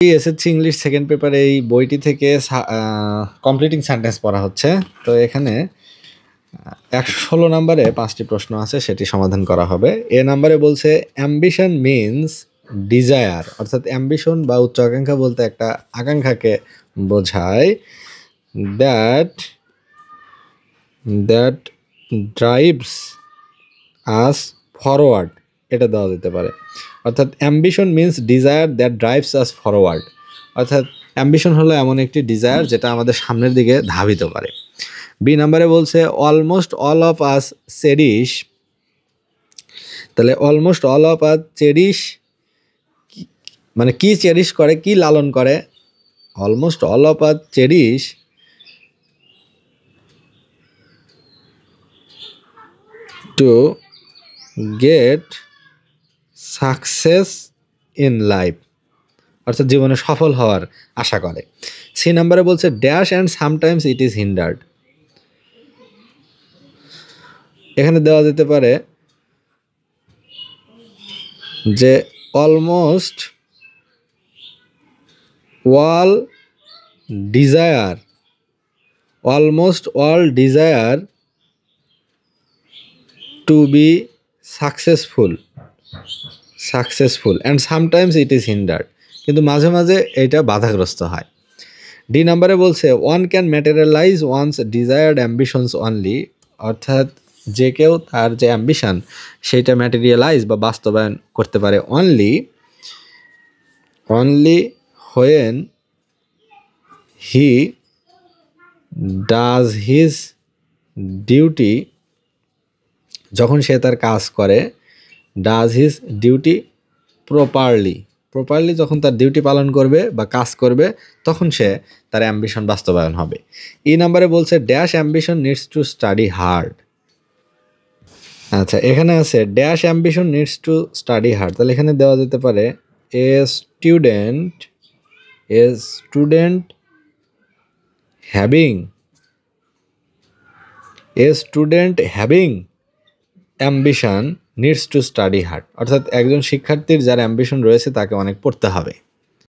SSC English second পেপারে এই বইটি থেকে কমপ্লিটিং সেন্টেন্স পড়া হচ্ছে। তো এখানে 116 নম্বরে 5টি প্রশ্ন আছে, সেটি সমাধান করা হবে। এ নম্বরে বলছে অ্যাম্বিশন মিনস ডিজায়ার, অর্থাৎ অ্যাম্বিশন বা উচ্চ আকাঙ্ক্ষা বলতে একটা আকাঙ্ক্ষাকে বোঝায়, দ্যাট ড্রাইভস আস ফরওয়ার্ড, এটা দেওয়া যেতে পারে। অর্থাৎ ambition means desire that drives us forward, অর্থাৎ অ্যাম্বিশন হলো এমন একটি ডিজায়ার যেটা আমাদের সামনের দিকে ধাবিত করে। বি নাম্বারে বলছে almost all of us cherish, তাহলে almost all of us cherish মানে কি চেরিশ করে, কি লালন করে। Almost all of us cherish to get success in life, অর্থাৎ জীবনে সফল হওয়ার আশা করে। সি নাম্বারে বলছে dash and sometimes it is hindered, এখানে দেওয়া যেতে পারে যে almost all desire to be successful and sometimes it is hindered, কিন্তু মাঝে মাঝে এটা বাধাগ্রস্ত হয়। ডি নাম্বারে বলছে one can materialize one's desired ambitions only, অর্থাৎ যে কেউ তার যে অ্যাম্বিশন সেইটা ম্যাটেরিয়ালাইজ বা বাস্তবায়ন করতে পারে only when he does his duty, যখন সে তার কাজ করে, ডাজ হিজ ডিউটি প্রপারলি যখন তার ডিউটি পালন করবে বা কাজ করবে, তখন সে তার অ্যাম্বিশন বাস্তবায়ন হবে। ই নাম্বারে বলছে dash ambition needs to study hard, আচ্ছা এখানে আছে dash ambition needs to study hard, তাহলে এখানে দেওয়া যেতে পারে a student having ambition needs to study hard, অর্থাৎ একজন শিক্ষার্থীর যার অ্যাম্বিশন রয়েছে তাকে অনেক পড়তে হবে।